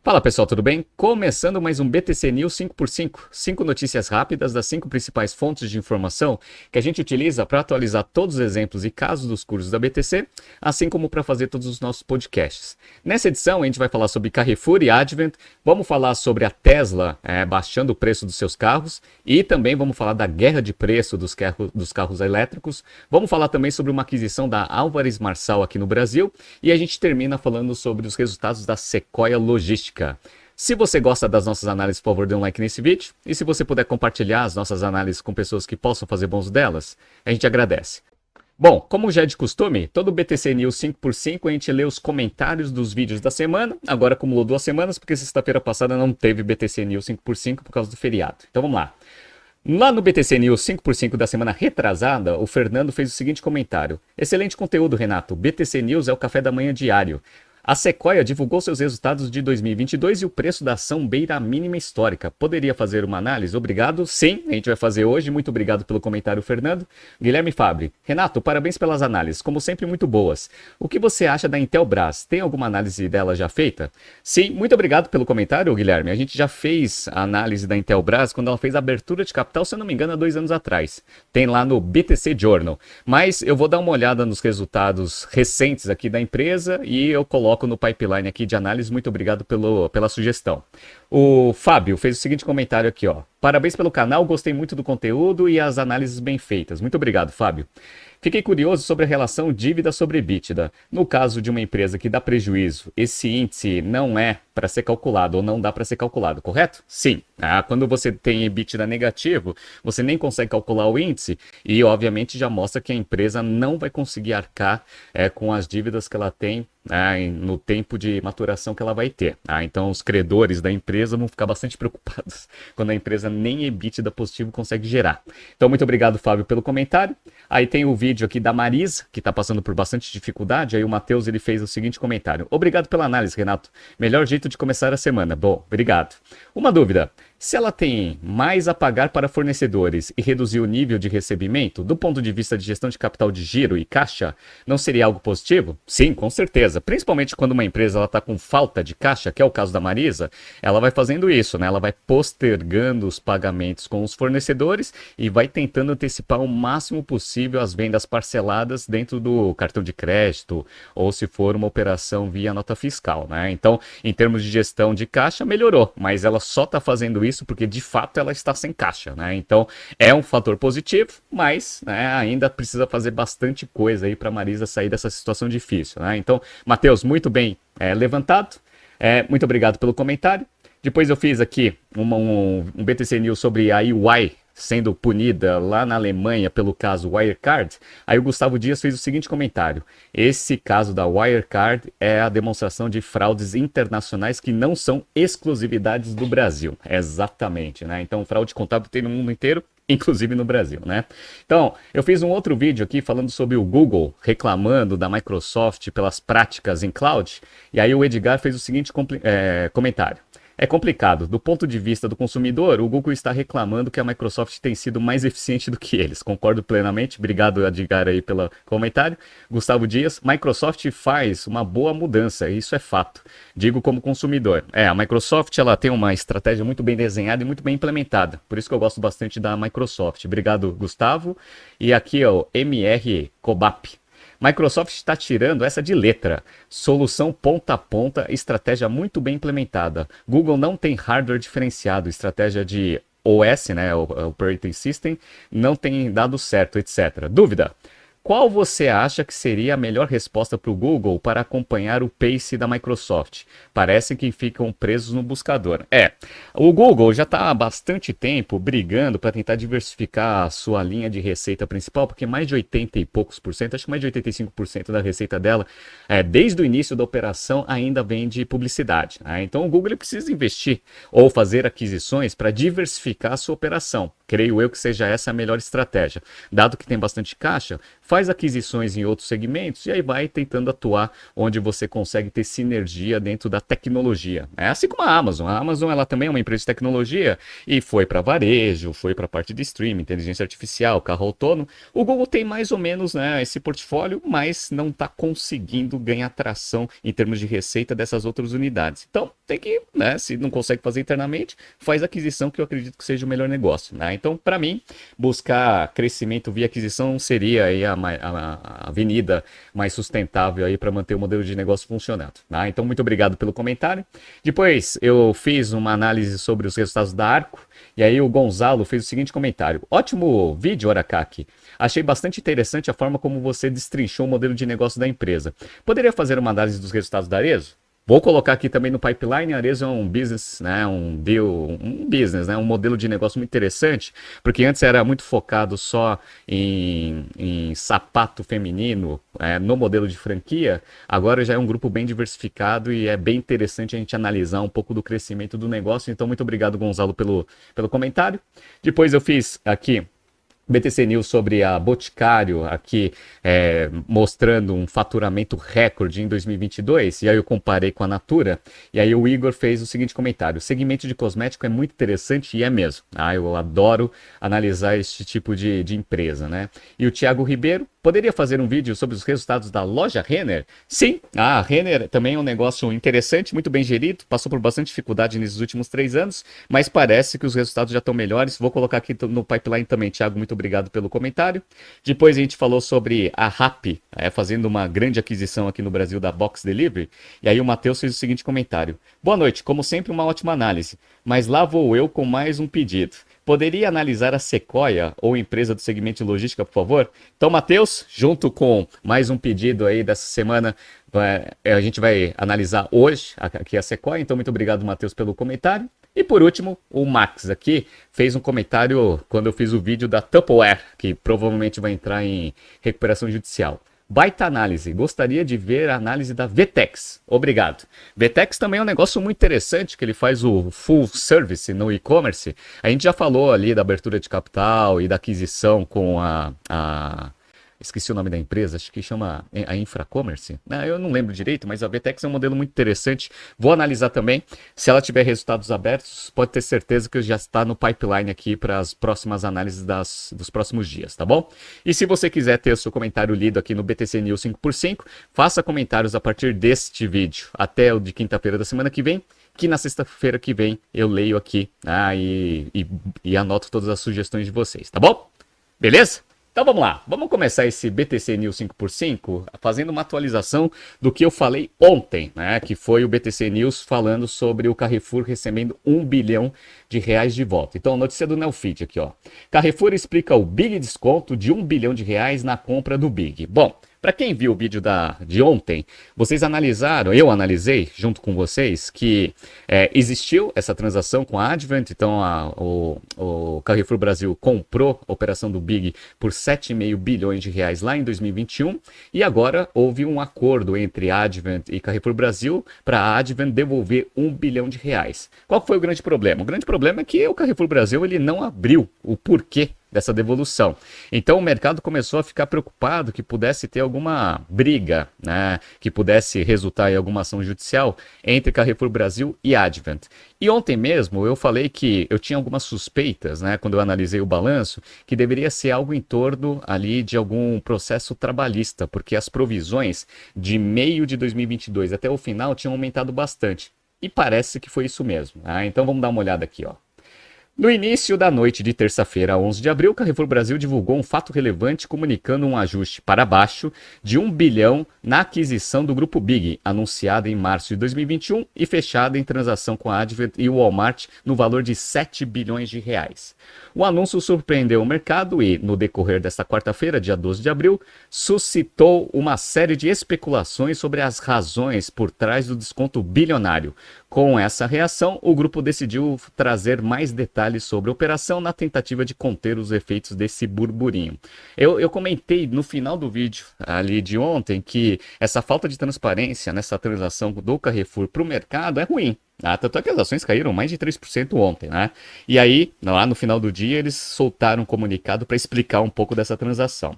Fala pessoal, tudo bem? Começando mais um BTC News 5x5, 5 notícias rápidas das 5 principais fontes de informação que a gente utiliza para atualizar todos os exemplos e casos dos cursos da BTC, assim como para fazer todos os nossos podcasts. Nessa edição a gente vai falar sobre Carrefour e Advent, vamos falar sobre a Tesla baixando o preço dos seus carros e também vamos falar da guerra de preço dos carros elétricos, vamos falar também sobre uma aquisição da Álvares Marçal aqui no Brasil e a gente termina falando sobre os resultados da Sequoia Logística. Se você gosta das nossas análises, por favor, dê um like nesse vídeo. E se você puder compartilhar as nossas análises com pessoas que possam fazer bom uso delas, a gente agradece. Bom, como já é de costume, todo BTC News 5x5 a gente lê os comentários dos vídeos da semana. Agora acumulou 2 semanas, porque sexta-feira passada não teve BTC News 5x5 por causa do feriado. Então vamos lá. Lá no BTC News 5x5 da semana retrasada, o Fernando fez o seguinte comentário. Excelente conteúdo, Renato. BTC News é o café da manhã diário. A Sequoia divulgou seus resultados de 2022 e o preço da ação beira a mínima histórica. Poderia fazer uma análise? Obrigado. Sim, a gente vai fazer hoje. Muito obrigado pelo comentário, Fernando. Guilherme Fabre. Renato, parabéns pelas análises, como sempre muito boas. O que você acha da Intelbras? Tem alguma análise dela já feita? Sim, muito obrigado pelo comentário, Guilherme. A gente já fez a análise da Intelbras quando ela fez a abertura de capital, se eu não me engano, há 2 anos atrás. Tem lá no BTC Journal. Mas eu vou dar uma olhada nos resultados recentes aqui da empresa e eu coloco no pipeline aqui de análise. Muito obrigado pela sugestão. O Fábio fez o seguinte comentário aqui, ó. Parabéns pelo canal, gostei muito do conteúdo e as análises bem feitas. Muito obrigado, Fábio. Fiquei curioso sobre a relação dívida sobre EBITDA. No caso de uma empresa que dá prejuízo, esse índice não é para ser calculado ou não dá para ser calculado, correto? Sim. Quando você tem EBITDA negativo, você nem consegue calcular o índice e, obviamente, já mostra que a empresa não vai conseguir arcar com as dívidas que ela tem no tempo de maturação que ela vai ter. Então, os credores da empresa vão ficar bastante preocupados quando a empresa nem EBITDA positivo consegue gerar. Então, muito obrigado, Fábio, pelo comentário. Aí tem o vídeo aqui da Marisa, que está passando por bastante dificuldade. Aí o Matheus ele fez o seguinte comentário. Obrigado pela análise, Renato. Melhor jeito de começar a semana. Bom, obrigado. Uma dúvida. Se ela tem mais a pagar para fornecedores e reduzir o nível de recebimento, do ponto de vista de gestão de capital de giro e caixa, não seria algo positivo? Sim, com certeza. Principalmente quando uma empresa está com falta de caixa, que é o caso da Marisa, ela vai fazendo isso, né? Ela vai postergando os pagamentos com os fornecedores e vai tentando antecipar o máximo possível as vendas parceladas dentro do cartão de crédito ou se for uma operação via nota fiscal, né? Então, em termos de gestão de caixa, melhorou, mas ela só está fazendo isso porque de fato ela está sem caixa, né? Então é um fator positivo, mas ainda precisa fazer bastante coisa aí para a Marisa sair dessa situação difícil, né? Então, Matheus, muito bem levantado, muito obrigado pelo comentário. Depois eu fiz aqui um BTC News sobre a EY sendo punida lá na Alemanha pelo caso Wirecard. Aí o Gustavo Dias fez o seguinte comentário. Esse caso da Wirecard é a demonstração de fraudes internacionais que não são exclusividades do Brasil. Exatamente, né? Então, fraude contábil tem no mundo inteiro, inclusive no Brasil, né? Então, eu fiz um outro vídeo aqui falando sobre o Google reclamando da Microsoft pelas práticas em cloud. E aí o Edgar fez o seguinte comentário. É complicado. Do ponto de vista do consumidor, o Google está reclamando que a Microsoft tem sido mais eficiente do que eles. Concordo plenamente. Obrigado, Edgar, aí pelo comentário. Gustavo Dias, Microsoft faz uma boa mudança, isso é fato. Digo como consumidor. A Microsoft ela tem uma estratégia muito bem desenhada e muito bem implementada. Por isso que eu gosto bastante da Microsoft. Obrigado, Gustavo. E aqui, ó, MR Cobap. Microsoft está tirando essa de letra. Solução ponta a ponta, estratégia muito bem implementada. Google não tem hardware diferenciado, estratégia de OS, né, Operating System, não tem dado certo, etc. Dúvida? Qual você acha que seria a melhor resposta para o Google para acompanhar o pace da Microsoft? Parece que ficam presos no buscador. O Google já está há bastante tempo brigando para tentar diversificar a sua linha de receita principal, porque mais de 80 e poucos por cento, acho que mais de 85% da receita dela, desde o início da operação, ainda vem de publicidade, né? Então o Google ele precisa investir ou fazer aquisições para diversificar a sua operação. Creio eu que seja essa a melhor estratégia. Dado que tem bastante caixa, faz aquisições em outros segmentos e aí vai tentando atuar onde você consegue ter sinergia dentro da tecnologia. É assim como a Amazon. A Amazon ela também é uma empresa de tecnologia e foi para varejo, foi para a parte de streaming, inteligência artificial, carro autônomo. O Google tem mais ou menos, né, esse portfólio, mas não está conseguindo ganhar tração em termos de receita dessas outras unidades. Então tem que, né, se não consegue fazer internamente, faz aquisição, que eu acredito que seja o melhor negócio, né? Então, para mim, buscar crescimento via aquisição seria aí a avenida mais sustentável aí para manter o modelo de negócio funcionando, tá? Então, muito obrigado pelo comentário. Depois, eu fiz uma análise sobre os resultados da Arco, e aí o Gonzalo fez o seguinte comentário: ótimo vídeo, Orakaki. Achei bastante interessante a forma como você destrinchou o modelo de negócio da empresa. Poderia fazer uma análise dos resultados da Arezzo? Vou colocar aqui também no pipeline. A Arezzo é um business, né, um deal, um business, né, um modelo de negócio muito interessante, porque antes era muito focado só em sapato feminino, no modelo de franquia. Agora já é um grupo bem diversificado e é bem interessante a gente analisar um pouco do crescimento do negócio. Então, muito obrigado, Gonzalo, pelo comentário. Depois eu fiz aqui BTC News sobre a Boticário aqui, mostrando um faturamento recorde em 2022, e aí eu comparei com a Natura, e aí o Igor fez o seguinte comentário: o segmento de cosmético é muito interessante e é mesmo. Eu adoro analisar este tipo de empresa, né? E o Thiago Ribeiro: poderia fazer um vídeo sobre os resultados da loja Renner? Sim, a Renner também é um negócio interessante, muito bem gerido, passou por bastante dificuldade nesses últimos 3 anos, mas parece que os resultados já estão melhores. Vou colocar aqui no pipeline também. Thiago, muito obrigado pelo comentário. Depois a gente falou sobre a Rappi, fazendo uma grande aquisição aqui no Brasil da Box Delivery, e aí o Matheus fez o seguinte comentário: boa noite, como sempre uma ótima análise, mas lá vou eu com mais um pedido. Poderia analisar a Sequoia ou empresa do segmento de logística, por favor? Então, Matheus, junto com mais um pedido aí dessa semana, a gente vai analisar hoje aqui a Sequoia. Então, muito obrigado, Matheus, pelo comentário. E por último, o Max aqui fez um comentário quando eu fiz o vídeo da Tupperware, que provavelmente vai entrar em recuperação judicial. Baita análise, gostaria de ver a análise da Vtex. Obrigado. Vtex também é um negócio muito interessante, que ele faz o full service no e-commerce. A gente já falou ali da abertura de capital e da aquisição com esqueci o nome da empresa, acho que chama a Infracommerce. Eu não lembro direito, mas a Vtex é um modelo muito interessante. Vou analisar também. Se ela tiver resultados abertos, pode ter certeza que já está no pipeline aqui para as próximas análises dos próximos dias, tá bom? E se você quiser ter o seu comentário lido aqui no BTC News 5x5, faça comentários a partir deste vídeo até o de quinta-feira da semana que vem, que na sexta-feira que vem eu leio aqui, e anoto todas as sugestões de vocês, tá bom? Beleza? Então vamos lá, vamos começar esse BTC News 5x5 fazendo uma atualização do que eu falei ontem, né? Que foi o BTC News falando sobre o Carrefour recebendo R$ 1 bilhão de volta. Então, notícia do Neofeed aqui, ó. Carrefour explica o Big desconto de R$ 1 bilhão na compra do Big. Bom, para quem viu o vídeo de ontem, vocês analisaram, eu analisei junto com vocês, que existiu essa transação com a Advent. Então o Carrefour Brasil comprou a operação do Big por R$ 7,5 bilhões lá em 2021, e agora houve um acordo entre a Advent e Carrefour Brasil para a Advent devolver R$ 1 bilhão. Qual foi o grande problema? O grande problema é que o Carrefour Brasil ele não abriu o porquê dessa devolução. Então o mercado começou a ficar preocupado que pudesse ter alguma briga, né, que pudesse resultar em alguma ação judicial entre Carrefour Brasil e Advent. E ontem mesmo eu falei que eu tinha algumas suspeitas, né, quando eu analisei o balanço, que deveria ser algo em torno ali de algum processo trabalhista, porque as provisões de meio de 2022 até o final tinham aumentado bastante. E parece que foi isso mesmo. Então vamos dar uma olhada aqui, ó. No início da noite de terça-feira, 11 de abril, Carrefour Brasil divulgou um fato relevante comunicando um ajuste para baixo de R$ 1 bilhão na aquisição do Grupo Big, anunciada em março de 2021 e fechada em transação com a Advent e o Walmart no valor de R$ 7 bilhões. O anúncio surpreendeu o mercado e, no decorrer desta quarta-feira, dia 12 de abril, suscitou uma série de especulações sobre as razões por trás do desconto bilionário. Com essa reação, o grupo decidiu trazer mais detalhes sobre a operação na tentativa de conter os efeitos desse burburinho. Eu comentei no final do vídeo ali de ontem que essa falta de transparência nessa transação do Carrefour para o mercado é ruim. Tanto é que as ações caíram mais de 3% ontem, né? E aí, lá no final do dia, eles soltaram um comunicado para explicar um pouco dessa transação.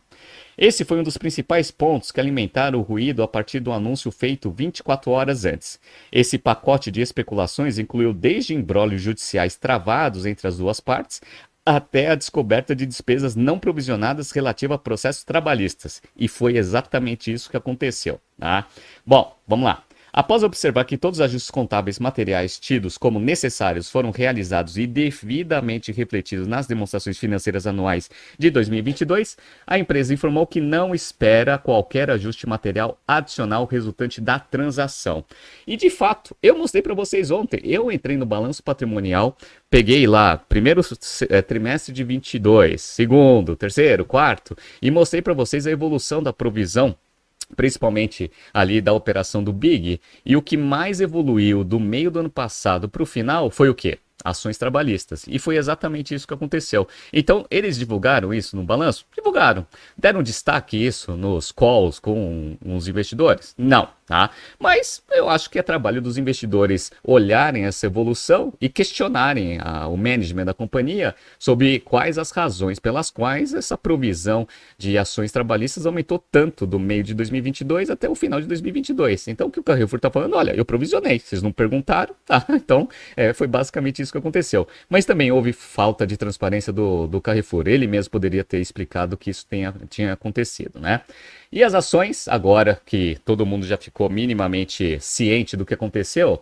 Esse foi um dos principais pontos que alimentaram o ruído a partir do anúncio feito 24 horas antes. Esse pacote de especulações incluiu desde imbróglios judiciais travados entre as duas partes, até a descoberta de despesas não provisionadas relativas a processos trabalhistas. E foi exatamente isso que aconteceu. Tá? Bom, vamos lá. Após observar que todos os ajustes contábeis materiais tidos como necessários foram realizados e devidamente refletidos nas demonstrações financeiras anuais de 2022, a empresa informou que não espera qualquer ajuste material adicional resultante da transação. E de fato, eu mostrei para vocês ontem, eu entrei no balanço patrimonial, peguei lá primeiro trimestre de 22, segundo, terceiro, quarto, e mostrei para vocês a evolução da provisão, principalmente ali da operação do Big, e o que mais evoluiu do meio do ano passado para o final foi o quê? Ações trabalhistas. E foi exatamente isso que aconteceu. Então, eles divulgaram isso no balanço? Divulgaram. Deram destaque isso nos calls com os investidores? Não, tá? Mas eu acho que é trabalho dos investidores olharem essa evolução e questionarem o management da companhia sobre quais as razões pelas quais essa provisão de ações trabalhistas aumentou tanto do meio de 2022 até o final de 2022. Então, o que o Carrefour está falando? Olha, eu provisionei, vocês não perguntaram, tá? Então, foi basicamente isso que aconteceu. Mas também houve falta de transparência do Carrefour. Ele mesmo poderia ter explicado que isso tinha acontecido, né? E as ações, agora que todo mundo já ficou minimamente ciente do que aconteceu,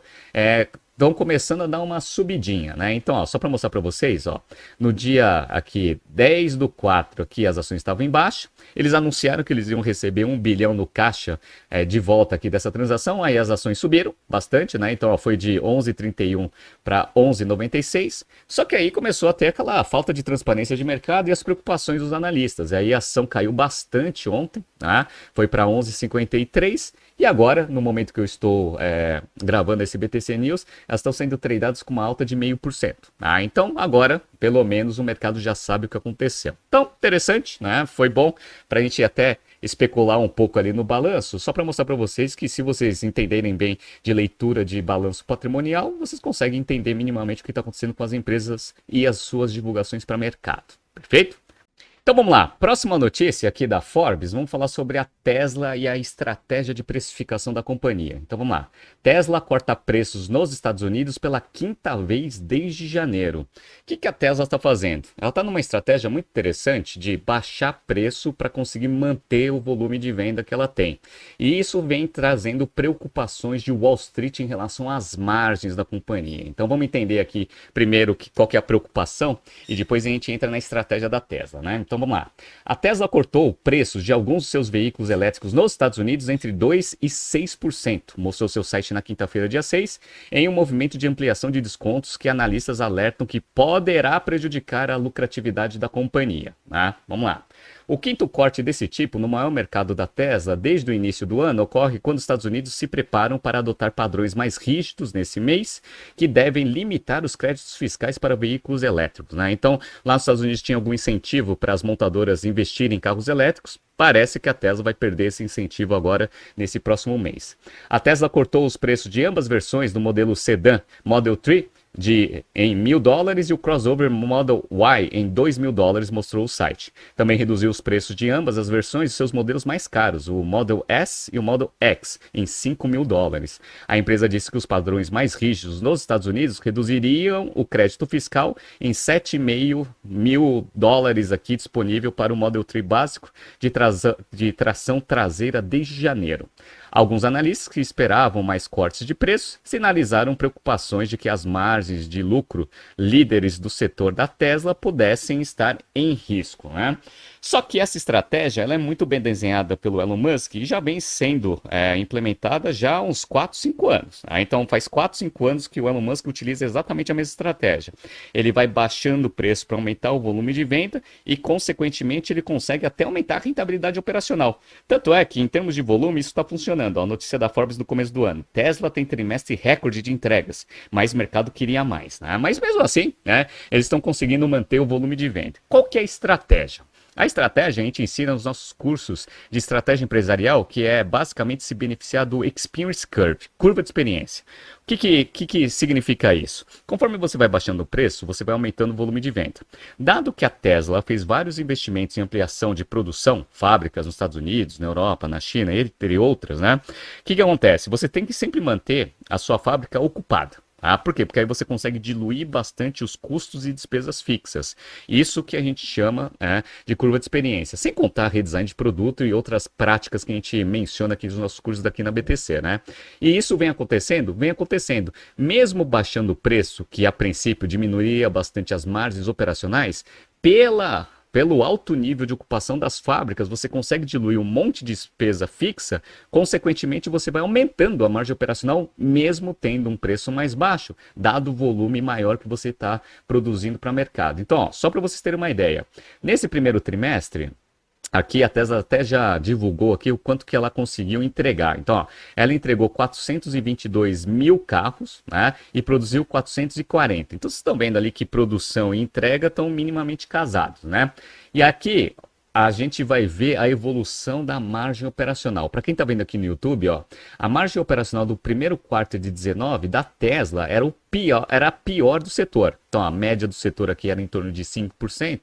estão começando a dar uma subidinha, né? Então, ó, só para mostrar para vocês, ó, no dia aqui 10/4, aqui as ações estavam em baixa, eles anunciaram que eles iam receber 1 bilhão no caixa de volta aqui dessa transação, aí as ações subiram bastante, né? Então, ó, foi de 11,31 para 11,96, só que aí começou a ter aquela falta de transparência de mercado e as preocupações dos analistas, aí a ação caiu bastante ontem, né? Foi para 11,53, e agora, no momento que eu estou gravando esse BTC News, elas estão sendo tradeadas com uma alta de 0,5%. Então, agora, pelo menos, o mercado já sabe o que aconteceu. Então, interessante, né? Foi bom para a gente até especular um pouco ali no balanço, só para mostrar para vocês que se vocês entenderem bem de leitura de balanço patrimonial, vocês conseguem entender minimamente o que está acontecendo com as empresas e as suas divulgações para mercado. Perfeito? Então vamos lá, próxima notícia aqui da Forbes, vamos falar sobre a Tesla e a estratégia de precificação da companhia. Então vamos lá, Tesla corta preços nos Estados Unidos pela 5ª vez desde janeiro. O que a Tesla está fazendo? Ela está numa estratégia muito interessante de baixar preço para conseguir manter o volume de venda que ela tem. E isso vem trazendo preocupações de Wall Street em relação às margens da companhia. Então vamos entender aqui primeiro qual que é a preocupação e depois a gente entra na estratégia da Tesla, né? Então vamos lá. A Tesla cortou preços de alguns dos seus veículos elétricos nos Estados Unidos entre 2% e 6%, mostrou seu site na quinta-feira, dia 6, em um movimento de ampliação de descontos que analistas alertam que poderá prejudicar a lucratividade da companhia. Vamos lá. O quinto corte desse tipo no maior mercado da Tesla desde o início do ano ocorre quando os Estados Unidos se preparam para adotar padrões mais rígidos nesse mês, que devem limitar os créditos fiscais para veículos elétricos. Então, lá nos Estados Unidos tinha algum incentivo para as montadoras investirem em carros elétricos. Parece que a Tesla vai perder esse incentivo agora nesse próximo mês. A Tesla cortou os preços de ambas versões do modelo sedã Model 3 em $1.000 e o crossover Model Y em $2.000, mostrou o site. Também reduziu os preços de ambas as versões de seus modelos mais caros, o Model S e o Model X, em $5.000. A empresa disse que os padrões mais rígidos nos Estados Unidos reduziriam o crédito fiscal em $7.500 aqui disponível para o Model 3 básico de tração traseira desde janeiro. Alguns analistas que esperavam mais cortes de preço sinalizaram preocupações de que as margens de lucro líderes do setor da Tesla pudessem estar em risco, né? Só que essa estratégia ela é muito bem desenhada pelo Elon Musk e já vem sendo implementada já há uns 4, 5 anos. Então faz 4, 5 anos que o Elon Musk utiliza exatamente a mesma estratégia. Ele vai baixando o preço para aumentar o volume de venda e, consequentemente, ele consegue até aumentar a rentabilidade operacional. Tanto é que, em termos de volume, isso está funcionando. A notícia da Forbes do começo do ano. Tesla tem trimestre recorde de entregas, mas o mercado queria mais. Mas mesmo assim, eles estão conseguindo manter o volume de venda. Qual que é a estratégia? A estratégia a gente ensina nos nossos cursos de estratégia empresarial, que é basicamente se beneficiar do Experience Curve, curva de experiência. O que significa isso? Conforme você vai baixando o preço, você vai aumentando o volume de venda. Dado que a Tesla fez vários investimentos em ampliação de produção, fábricas nos Estados Unidos, na Europa, na China, entre outras, né? O que acontece? Você tem que sempre manter a sua fábrica ocupada. Por quê? Porque aí você consegue diluir bastante os custos e despesas fixas. Isso que a gente chama de curva de experiência. Sem contar redesign de produto e outras práticas que a gente menciona aqui nos nossos cursos daqui na BTC, né? E isso vem acontecendo? Vem acontecendo. Mesmo baixando o preço, que a princípio diminuiria bastante as margens operacionais, pelo alto nível de ocupação das fábricas, você consegue diluir um monte de despesa fixa, consequentemente você vai aumentando a margem operacional, mesmo tendo um preço mais baixo, dado o volume maior que você está produzindo para o mercado. Então, só para vocês terem uma ideia, nesse primeiro trimestre, aqui a Tesla até já divulgou aqui o quanto que ela conseguiu entregar. Então, ela entregou 422 mil carros, né, e produziu 440. Então, vocês estão vendo ali que produção e entrega estão minimamente casados, né? E aqui a gente vai ver a evolução da margem operacional. Para quem está vendo aqui no YouTube, ó, a margem operacional do primeiro quarto de 19 da Tesla era a pior do setor. Então, a média do setor aqui era em torno de 5%.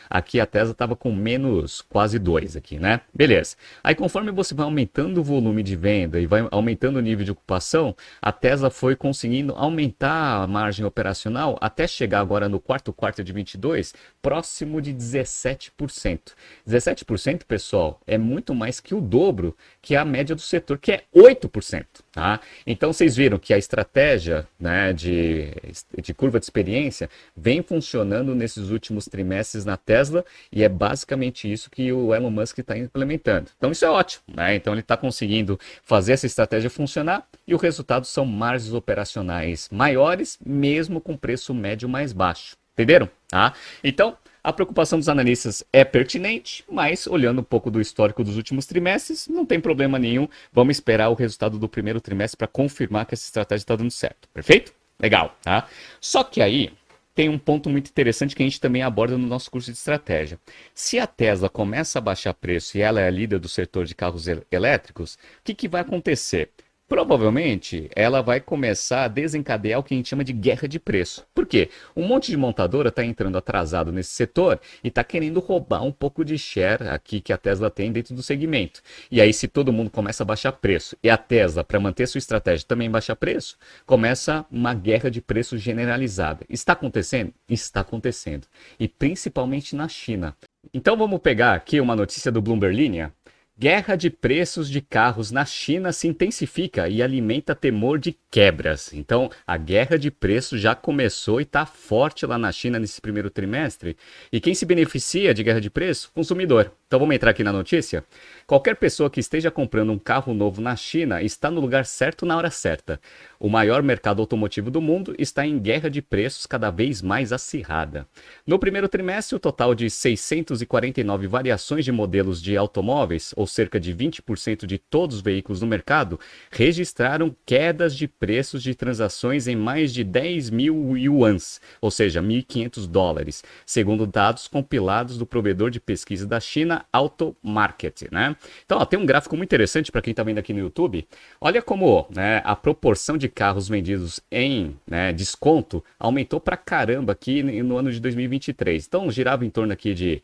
Aqui a Tesla estava com menos quase 2% aqui, né? Beleza. Aí, conforme você vai aumentando o volume de venda e vai aumentando o nível de ocupação, a Tesla foi conseguindo aumentar a margem operacional até chegar agora no quarto de 22, próximo de 17%. 17%, pessoal, é muito mais que o dobro que a média do setor, que é 8%. Tá? Então, vocês viram que a estratégia, né, de curva de experiência vem funcionando nesses últimos trimestres na Tesla e é basicamente isso que o Elon Musk está implementando. Então, isso é ótimo. Né? Então, ele está conseguindo fazer essa estratégia funcionar e o resultado são margens operacionais maiores, mesmo com preço médio mais baixo. Entenderam? Tá? Então, a preocupação dos analistas é pertinente, mas olhando um pouco do histórico dos últimos trimestres, não tem problema nenhum. Vamos esperar o resultado do primeiro trimestre para confirmar que essa estratégia está dando certo. Perfeito? Legal, tá? Só que aí tem um ponto muito interessante que a gente também aborda no nosso curso de estratégia. Se a Tesla começa a baixar preço e ela é a líder do setor de carros elétricos, o que vai acontecer? Provavelmente ela vai começar a desencadear o que a gente chama de guerra de preço. Por quê? Um monte de montadora está entrando atrasado nesse setor e está querendo roubar um pouco de share aqui que a Tesla tem dentro do segmento. E aí, se todo mundo começa a baixar preço e a Tesla, para manter sua estratégia, também baixar preço, começa uma guerra de preço generalizada. Está acontecendo? Está acontecendo. E principalmente na China. Então vamos pegar aqui uma notícia do Bloomberg Linha. Guerra de preços de carros na China se intensifica e alimenta temor de quebras. Então, a guerra de preços já começou e está forte lá na China nesse primeiro trimestre. E quem se beneficia de guerra de preço? Consumidor. Então, vamos entrar aqui na notícia? Qualquer pessoa que esteja comprando um carro novo na China está no lugar certo na hora certa. O maior mercado automotivo do mundo está em guerra de preços cada vez mais acirrada. No primeiro trimestre, o total de 649 variações de modelos de automóveis, ou cerca de 20% de todos os veículos no mercado, registraram quedas de preços de transações em mais de 10 mil yuans, ou seja, $1.500, segundo dados compilados do provedor de pesquisa da China, Auto Market, né? Então, tem um gráfico muito interessante para quem está vendo aqui no YouTube. Olha como, né, a proporção de carros vendidos em, né, desconto aumentou pra caramba aqui no ano de 2023. Então, girava em torno aqui de,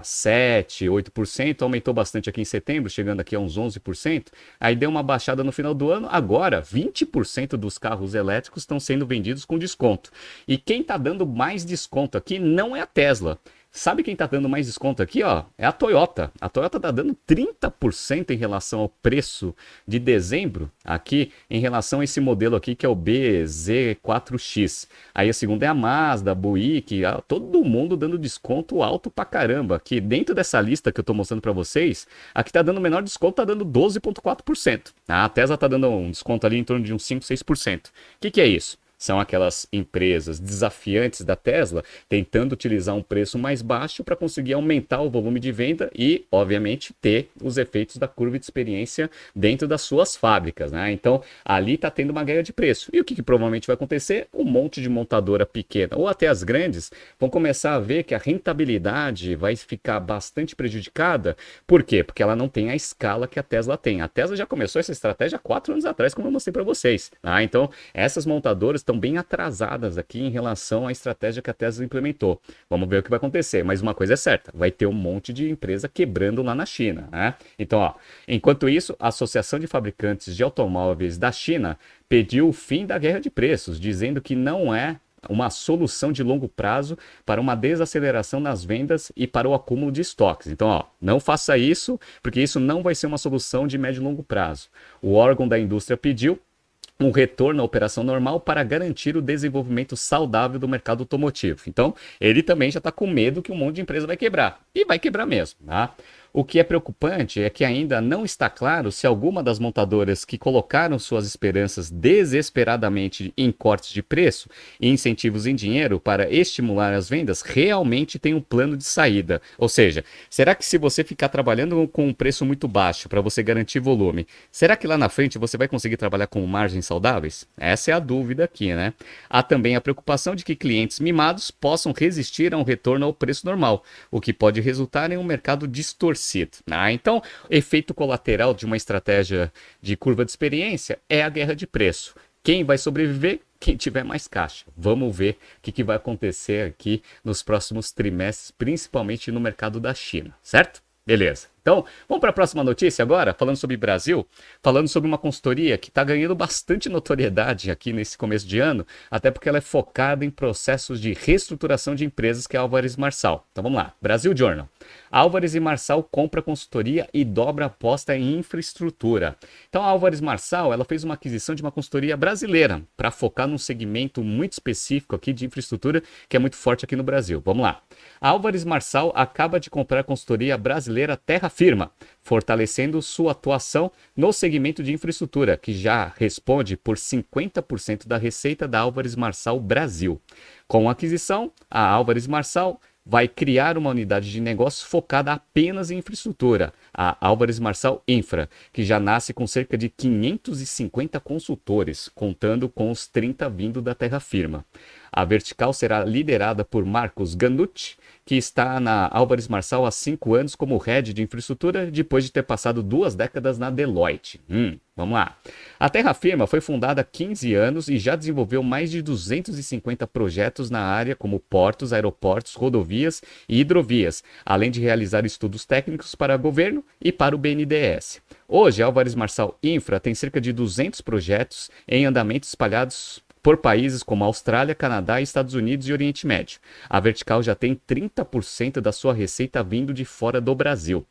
7, 8%, aumentou bastante aqui em setembro, chegando aqui a uns 11%. Aí deu uma baixada no final do ano. Agora, 20% dos carros elétricos estão sendo vendidos com desconto. E quem está dando mais desconto aqui não é a Tesla. Sabe quem está dando mais desconto aqui, ó? É a Toyota. A Toyota está dando 30% em relação ao preço de dezembro, aqui, em relação a esse modelo aqui, que é o BZ4X. Aí a segunda é a Mazda, a Buick, todo mundo dando desconto alto pra caramba. Aqui dentro dessa lista que eu estou mostrando para vocês, aqui está dando o menor desconto, está dando 12,4%. A Tesla está dando um desconto ali em torno de uns 5, 6%. O que é isso? São aquelas empresas desafiantes da Tesla tentando utilizar um preço mais baixo para conseguir aumentar o volume de venda e, obviamente, ter os efeitos da curva de experiência dentro das suas fábricas, né? Então, ali está tendo uma guerra de preço. E o que provavelmente vai acontecer? Um monte de montadora pequena ou até as grandes vão começar a ver que a rentabilidade vai ficar bastante prejudicada. Por quê? Porque ela não tem a escala que a Tesla tem. A Tesla já começou essa estratégia há 4 anos atrás, como eu mostrei para vocês. Tá? Então, essas montadoras estão bem atrasadas aqui em relação à estratégia que a Tesla implementou. Vamos ver o que vai acontecer. Mas uma coisa é certa, vai ter um monte de empresa quebrando lá na China. Né? Então, ó, enquanto isso, a Associação de Fabricantes de Automóveis da China pediu o fim da guerra de preços, dizendo que não é uma solução de longo prazo para uma desaceleração nas vendas e para o acúmulo de estoques. Então, ó, não faça isso, porque isso não vai ser uma solução de médio e longo prazo. O órgão da indústria pediu um retorno à operação normal para garantir o desenvolvimento saudável do mercado automotivo. Então, ele também já está com medo que um monte de empresa vai quebrar. E vai quebrar mesmo, tá? O que é preocupante é que ainda não está claro se alguma das montadoras que colocaram suas esperanças desesperadamente em cortes de preço e incentivos em dinheiro para estimular as vendas realmente tem um plano de saída. Ou seja, será que se você ficar trabalhando com um preço muito baixo para você garantir volume, será que lá na frente você vai conseguir trabalhar com margens saudáveis? Essa é a dúvida aqui, né? Há também a preocupação de que clientes mimados possam resistir a um retorno ao preço normal, o que pode resultar em um mercado distorcido. Então, efeito colateral de uma estratégia de curva de experiência é a guerra de preço. Quem vai sobreviver? Quem tiver mais caixa. Vamos ver o que vai acontecer aqui nos próximos trimestres, principalmente no mercado da China, certo? Beleza. Então, vamos para a próxima notícia agora, falando sobre Brasil, falando sobre uma consultoria que está ganhando bastante notoriedade aqui nesse começo de ano, até porque ela é focada em processos de reestruturação de empresas, que é a Álvares Marçal. Então vamos lá, Brasil Journal. Álvares e Marçal compra consultoria e dobra a aposta em infraestrutura. Então a Álvares Marçal, ela fez uma aquisição de uma consultoria brasileira para focar num segmento muito específico aqui de infraestrutura que é muito forte aqui no Brasil. Vamos lá. A Álvares Marçal acaba de comprar a consultoria brasileira Terra Firma, fortalecendo sua atuação no segmento de infraestrutura, que já responde por 50% da receita da Álvares Marçal Brasil. Com a aquisição, a Álvares Marçal vai criar uma unidade de negócio focada apenas em infraestrutura, a Álvares Marçal Infra, que já nasce com cerca de 550 consultores, contando com os 30 vindo da Terra Firma. A vertical será liderada por Marcos Ganucci, que está na Álvares Marçal há 5 anos como head de infraestrutura, depois de ter passado 2 décadas na Deloitte. Vamos lá. A Terra Firma foi fundada há 15 anos e já desenvolveu mais de 250 projetos na área, como portos, aeroportos, rodovias e hidrovias, além de realizar estudos técnicos para governo e para o BNDES. Hoje, a Álvares Marçal Infra tem cerca de 200 projetos em andamento espalhados por países como Austrália, Canadá, Estados Unidos e Oriente Médio. A vertical já tem 30% da sua receita vindo de fora do Brasil.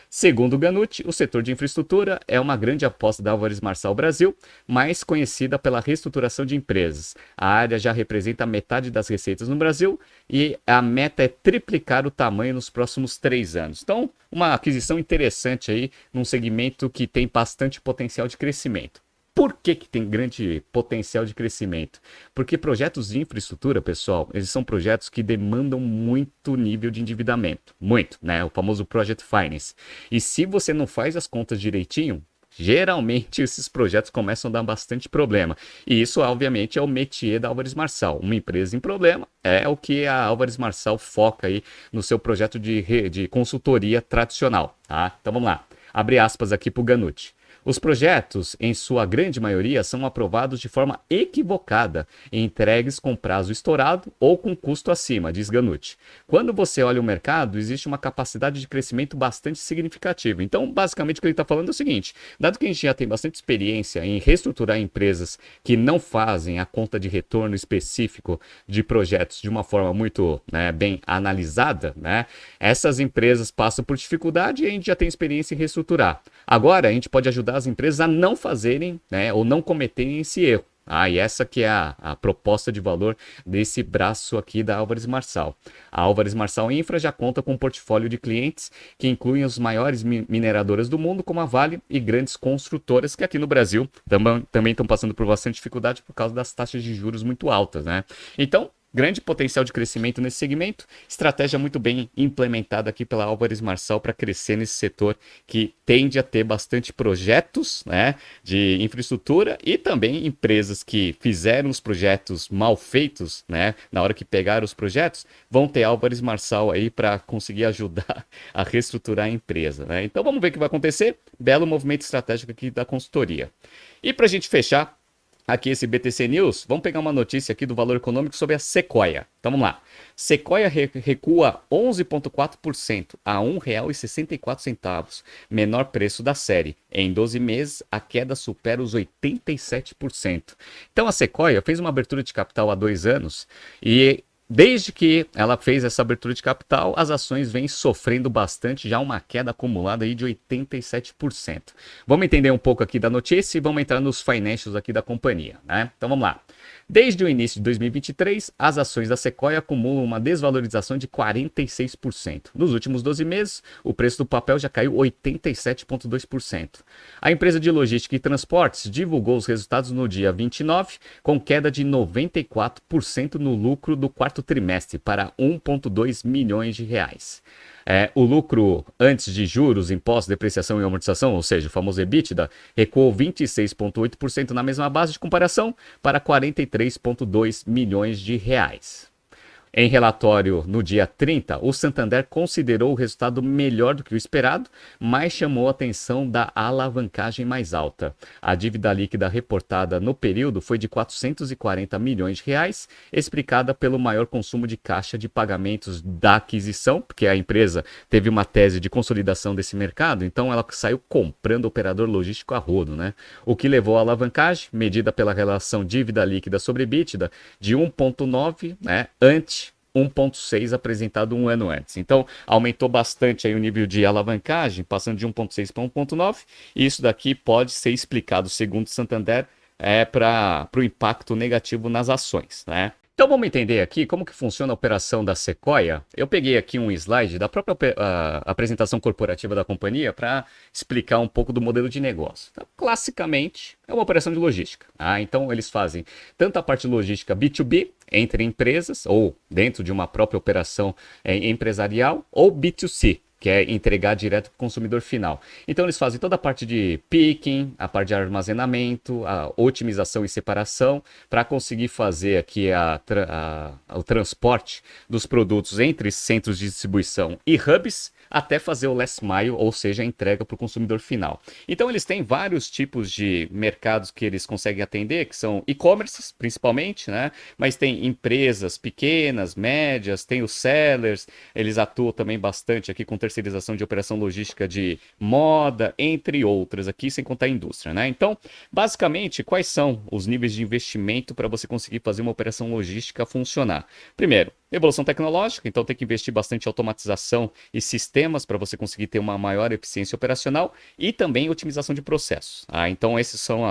Segundo Ganucci, o setor de infraestrutura é uma grande aposta da Álvares Marçal Brasil, mais conhecida pela reestruturação de empresas. A área já representa metade das receitas no Brasil e a meta é triplicar o tamanho nos próximos 3 anos. Então, uma aquisição interessante aí num segmento que tem bastante potencial de crescimento. Por que tem grande potencial de crescimento? Porque projetos de infraestrutura, pessoal, eles são projetos que demandam muito nível de endividamento. Muito, né? O famoso Project Finance. E se você não faz as contas direitinho, geralmente esses projetos começam a dar bastante problema. E isso, obviamente, é o métier da Álvares Marçal. Uma empresa em problema é o que a Álvares Marçal foca aí no seu projeto de consultoria tradicional. Tá? Então vamos lá. Abre aspas aqui para o Ganucci. Os projetos, em sua grande maioria, são aprovados de forma equivocada e entregues com prazo estourado ou com custo acima, diz Ganucci. Quando você olha o mercado, existe uma capacidade de crescimento bastante significativa. Então, basicamente, o que ele está falando é o seguinte: dado que a gente já tem bastante experiência em reestruturar empresas que não fazem a conta de retorno específico de projetos de uma forma muito bem analisada, essas empresas passam por dificuldade e a gente já tem experiência em reestruturar. Agora, a gente pode ajudar as empresas a não fazerem ou não cometerem esse erro. E essa que é a proposta de valor desse braço aqui da Álvares Marçal. A Álvares Marçal Infra já conta com um portfólio de clientes que incluem as maiores mineradoras do mundo, como a Vale, e grandes construtoras que aqui no Brasil também estão passando por bastante dificuldade por causa das taxas de juros muito altas, né? Então, grande potencial de crescimento nesse segmento, estratégia muito bem implementada aqui pela Álvares Marçal para crescer nesse setor que tende a ter bastante projetos, né, de infraestrutura e também empresas que fizeram os projetos mal feitos, né, na hora que pegaram os projetos, vão ter Álvares Marçal aí para conseguir ajudar a reestruturar a empresa, né? Então vamos ver o que vai acontecer. Belo movimento estratégico aqui da consultoria. E para a gente fechar aqui esse BTC News, vamos pegar uma notícia aqui do Valor Econômico sobre a Sequoia. Então vamos lá. Sequoia recua 11,4% a R$ 1,64, menor preço da série. Em 12 meses, a queda supera os 87%. Então a Sequoia fez uma abertura de capital há 2 anos e desde que ela fez essa abertura de capital, as ações vêm sofrendo bastante, já uma queda acumulada aí de 87%. Vamos entender um pouco aqui da notícia e vamos entrar nos financials aqui da companhia, né? Então vamos lá. Desde o início de 2023, as ações da Sequoia acumulam uma desvalorização de 46%. Nos últimos 12 meses, o preço do papel já caiu 87,2%. A empresa de logística e transportes divulgou os resultados no dia 29, com queda de 94% no lucro do quarto trimestre para 1,2 milhões de reais. O lucro antes de juros, impostos, depreciação e amortização, ou seja, o famoso EBITDA, recuou 26,8% na mesma base de comparação para 43,2 milhões de reais. Em relatório no dia 30, o Santander considerou o resultado melhor do que o esperado, mas chamou a atenção da alavancagem mais alta. A dívida líquida reportada no período foi de 440 milhões de reais, explicada pelo maior consumo de caixa de pagamentos da aquisição, porque a empresa teve uma tese de consolidação desse mercado, então ela saiu comprando operador logístico a rodo, né? O que levou à alavancagem, medida pela relação dívida líquida sobre EBITDA, de 1,9, né, ante 1,6 apresentado um ano antes. Então, aumentou bastante aí o nível de alavancagem, passando de 1,6 para 1,9. E isso daqui pode ser explicado, segundo o Santander, para o impacto negativo nas ações, né? Então vamos entender aqui como que funciona a operação da Sequoia. Eu peguei aqui um slide da própria apresentação corporativa da companhia para explicar um pouco do modelo de negócio. Então, classicamente, é uma operação de logística. Então eles fazem tanto a parte logística B2B, entre empresas, ou dentro de uma própria operação empresarial, ou B2C, que é entregar direto para o consumidor final. Então eles fazem toda a parte de picking, a parte de armazenamento, a otimização e separação, para conseguir fazer aqui o transporte dos produtos entre centros de distribuição e hubs, até fazer o last mile, ou seja, a entrega para o consumidor final. Então eles têm vários tipos de mercados que eles conseguem atender, que são e-commerces, principalmente, né? Mas tem empresas pequenas, médias, tem os sellers, eles atuam também bastante aqui com terceirização de operação logística de moda, entre outras aqui, sem contar a indústria, né? Então, basicamente, quais são os níveis de investimento para você conseguir fazer uma operação logística funcionar? Primeiro, evolução tecnológica, então tem que investir bastante em automatização e sistemas para você conseguir ter uma maior eficiência operacional e também otimização de processos. Então esses são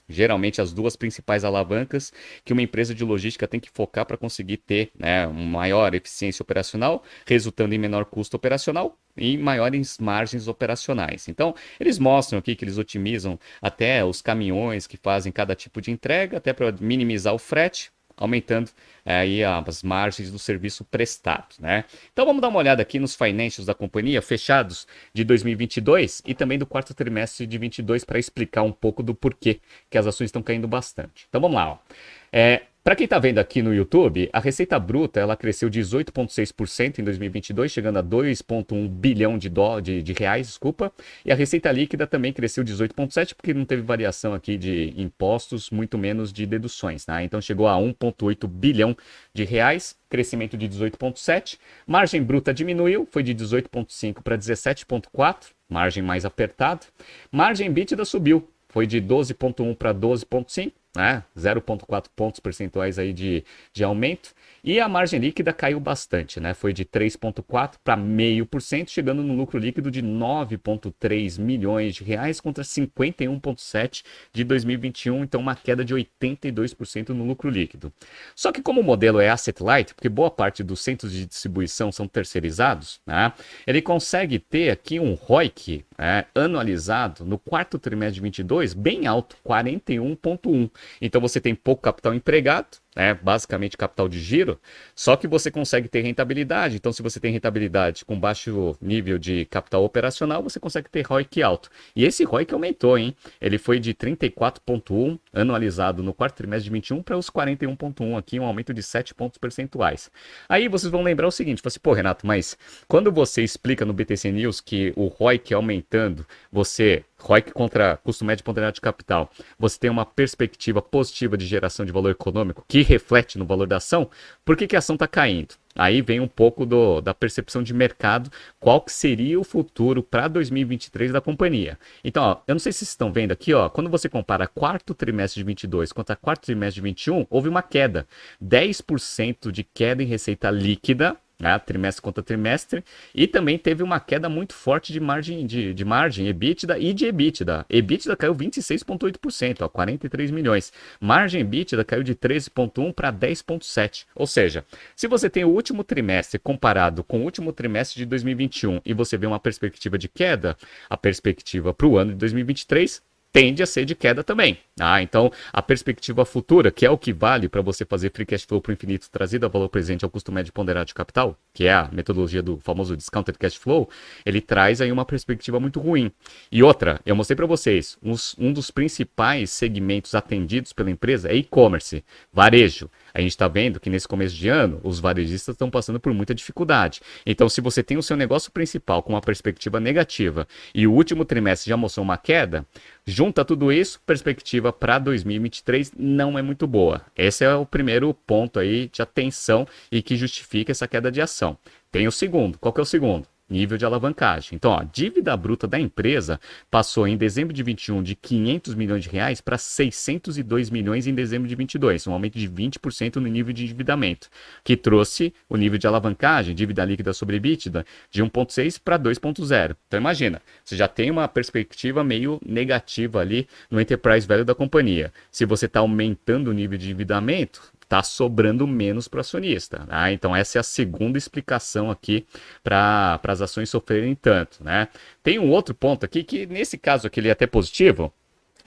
geralmente as duas principais alavancas que uma empresa de logística tem que focar para conseguir ter, né, uma maior eficiência operacional, resultando em menor custo operacional e maiores margens operacionais. Então, eles mostram aqui que eles otimizam até os caminhões que fazem cada tipo de entrega, até para minimizar o frete, aumentando aí as margens do serviço prestado, né? Então vamos dar uma olhada aqui nos financials da companhia fechados de 2022 e também do quarto trimestre de 2022 para explicar um pouco do porquê que as ações estão caindo bastante. Então vamos lá, ó. Para quem está vendo aqui no YouTube, a receita bruta ela cresceu 18,6% em 2022, chegando a 2,1 bilhão de reais, desculpa. E a receita líquida também cresceu 18,7%, porque não teve variação aqui de impostos, muito menos de deduções, né? Então chegou a 1,8 bilhão de reais, crescimento de 18,7%. Margem bruta diminuiu, foi de 18,5% para 17,4%, margem mais apertada. Margem EBITDA subiu, foi de 12,1 para 12,5, né? 0,4 pontos percentuais aí de aumento. E a margem líquida caiu bastante, né? Foi de 3,4% para 0,5%, chegando no lucro líquido de 9,3 milhões de reais contra 51,7 de 2021, então uma queda de 82% no lucro líquido. Só que como o modelo é asset light, porque boa parte dos centros de distribuição são terceirizados, né? Ele consegue ter aqui um ROIC anualizado no quarto trimestre de 22 bem alto, 41,1. Então você tem pouco capital empregado, basicamente capital de giro, só que você consegue ter rentabilidade. Então, se você tem rentabilidade com baixo nível de capital operacional, você consegue ter ROIC alto. E esse ROIC aumentou, hein? Ele foi de 34,1 anualizado no quarto trimestre de 21 para os 41,1 aqui, um aumento de 7 pontos percentuais. Aí vocês vão lembrar o seguinte, assim, pô, Renato, mas quando você explica no BTC News que o ROIC aumentando, ROIC contra custo médio ponderado de capital, você tem uma perspectiva positiva de geração de valor econômico que reflete no valor da ação, por que a ação está caindo? Aí vem um pouco da percepção de mercado, qual que seria o futuro para 2023 da companhia. Então, ó, eu não sei se vocês estão vendo aqui, ó, quando você compara quarto trimestre de 22 contra quarto trimestre de 21, houve uma queda, 10% de queda em receita líquida, trimestre contra trimestre, e também teve uma queda muito forte de margem, de margem EBITDA e de EBITDA. EBITDA caiu 26,8%, 43 milhões. Margem EBITDA caiu de 13,1% para 10,7%. Ou seja, se você tem o último trimestre comparado com o último trimestre de 2021 e você vê uma perspectiva de queda, a perspectiva para o ano de 2023 tende a ser de queda também. Então, a perspectiva futura, que é o que vale para você fazer free cash flow para o infinito trazido a valor presente ao custo médio ponderado de capital, que é a metodologia do famoso discounted cash flow, ele traz aí uma perspectiva muito ruim. E outra, eu mostrei para vocês, um dos principais segmentos atendidos pela empresa é e-commerce, varejo. A gente está vendo que nesse começo de ano, os varejistas estão passando por muita dificuldade. Então, se você tem o seu negócio principal com uma perspectiva negativa e o último trimestre já mostrou uma queda, junta tudo isso, perspectiva para 2023 não é muito boa. Esse é o primeiro ponto aí de atenção e que justifica essa queda de ação. Tem o segundo. Qual que é o segundo? Nível de alavancagem. Então, a dívida bruta da empresa passou em dezembro de 21 de 500 milhões de reais para 602 milhões em dezembro de 22, um aumento de 20% no nível de endividamento, que trouxe o nível de alavancagem, dívida líquida sobre EBITDA, de 1,6 para 2,0. Então, imagina, você já tem uma perspectiva meio negativa ali no enterprise value da companhia. Se você está aumentando o nível de endividamento, está sobrando menos para o acionista. Então, essa é a segunda explicação aqui para as ações sofrerem tanto. Tem um outro ponto aqui que, nesse caso aqui, ele é até positivo,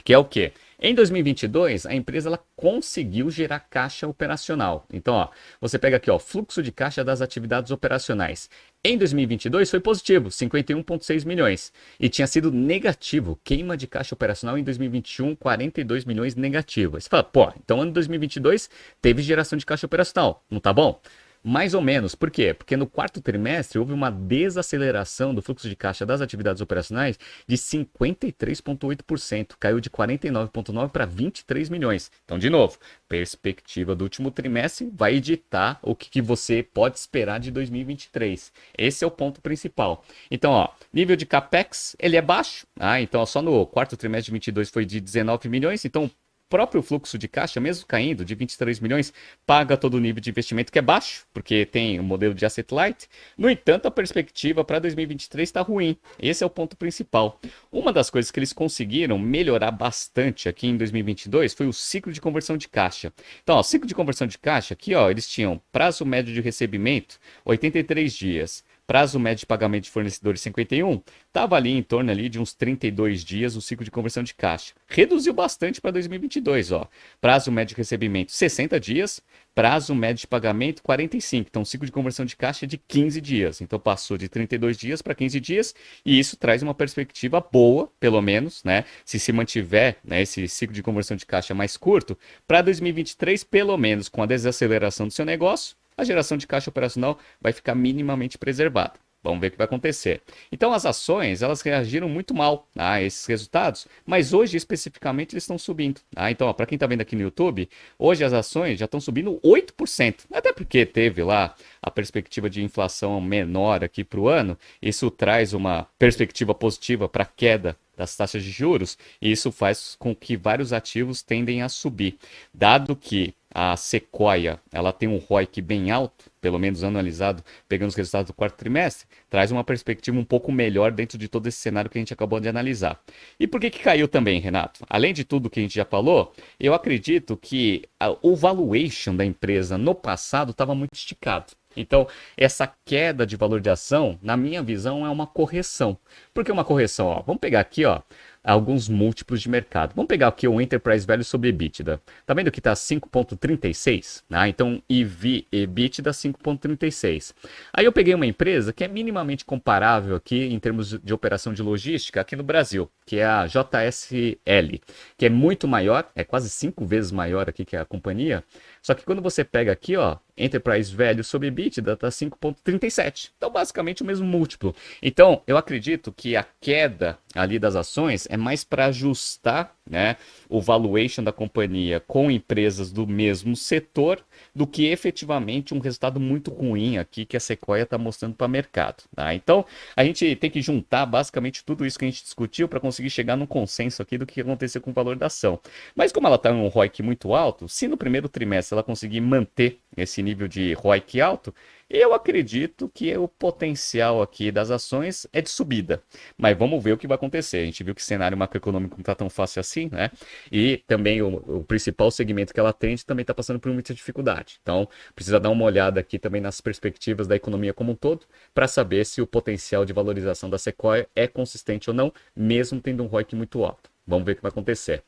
que é o quê? Em 2022, a empresa ela conseguiu gerar caixa operacional. Então, ó, você pega aqui, ó, fluxo de caixa das atividades operacionais. Em 2022 foi positivo, 51,6 milhões. E tinha sido negativo, queima de caixa operacional em 2021, 42 milhões negativo. Você fala, pô, então ano 2022 teve geração de caixa operacional, não tá bom? Mais ou menos. Por quê? Porque no quarto trimestre houve uma desaceleração do fluxo de caixa das atividades operacionais de 53,8%. Caiu de 49,9% para 23 milhões. Então, de novo, perspectiva do último trimestre vai ditar o que você pode esperar de 2023. Esse é o ponto principal. Então, ó, nível de CAPEX, ele é baixo. Então, ó, só no quarto trimestre de 22 foi de 19 milhões. Então, próprio fluxo de caixa, mesmo caindo de 23 milhões, paga todo o nível de investimento que é baixo, porque tem o modelo de asset light. No entanto, a perspectiva para 2023 está ruim. Esse é o ponto principal. Uma das coisas que eles conseguiram melhorar bastante aqui em 2022 foi o ciclo de conversão de caixa. Então, ó, o ciclo de conversão de caixa, aqui ó, eles tinham prazo médio de recebimento, 83 dias. Prazo médio de pagamento de fornecedores 51, estava ali em torno ali de uns 32 dias o ciclo de conversão de caixa. Reduziu bastante para 2022, ó. Prazo médio de recebimento 60 dias, prazo médio de pagamento 45. Então, o ciclo de conversão de caixa é de 15 dias. Então, passou de 32 dias para 15 dias e isso traz uma perspectiva boa, pelo menos, né? Se mantiver, né, esse ciclo de conversão de caixa mais curto, para 2023, pelo menos com a desaceleração do seu negócio, a geração de caixa operacional vai ficar minimamente preservada. Vamos ver o que vai acontecer. Então, as ações, elas reagiram muito mal a esses resultados, mas hoje, especificamente, eles estão subindo. Então, para quem está vendo aqui no YouTube, hoje as ações já estão subindo 8%. Até porque teve lá a perspectiva de inflação menor aqui para o ano. Isso traz uma perspectiva positiva para a queda das taxas de juros, e isso faz com que vários ativos tendem a subir. Dado que a Sequoia, ela tem um ROIC bem alto, pelo menos anualizado, pegando os resultados do quarto trimestre, traz uma perspectiva um pouco melhor dentro de todo esse cenário que a gente acabou de analisar. E por que que caiu também, Renato? Além de tudo que a gente já falou, eu acredito que o valuation da empresa no passado estava muito esticado. Então, essa queda de valor de ação, na minha visão, é uma correção. Por que uma correção? Ó, vamos pegar aqui, ó, alguns múltiplos de mercado. Vamos pegar aqui o Enterprise Value sobre EBITDA. Tá vendo que está 5,36? Ah, então, EBITDA 5,36. Aí eu peguei uma empresa que é minimamente comparável aqui em termos de operação de logística aqui no Brasil, que é a JSL, que é muito maior, é quase 5 vezes maior aqui que a companhia. Só que quando você pega aqui, ó, Enterprise Value sobre EBITDA está 5,37. Então, basicamente o mesmo múltiplo. Então, eu acredito que a queda ali das ações é mais para ajustar, né, o valuation da companhia com empresas do mesmo setor do que efetivamente um resultado muito ruim aqui que a Sequoia está mostrando para o mercado. Tá? Então, a gente tem que juntar basicamente tudo isso que a gente discutiu para conseguir chegar num consenso aqui do que aconteceu com o valor da ação. Mas como ela está em um ROIC muito alto, se no primeiro trimestre ela conseguir manter esse nível de ROIC alto, eu acredito que o potencial aqui das ações é de subida. Mas vamos ver o que vai acontecer. A gente viu que o cenário macroeconômico não está tão fácil assim, né? E também o principal segmento que ela atende também está passando por muita dificuldade. Então, precisa dar uma olhada aqui também nas perspectivas da economia como um todo, para saber se o potencial de valorização da Sequoia é consistente ou não, mesmo tendo um ROIC muito alto. Vamos ver o que vai acontecer.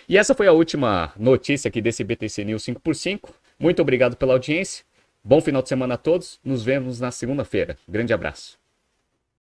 E essa foi a última notícia aqui desse BTC News 5x5. Muito obrigado pela audiência. Bom final de semana a todos. Nos vemos na segunda-feira. Grande abraço.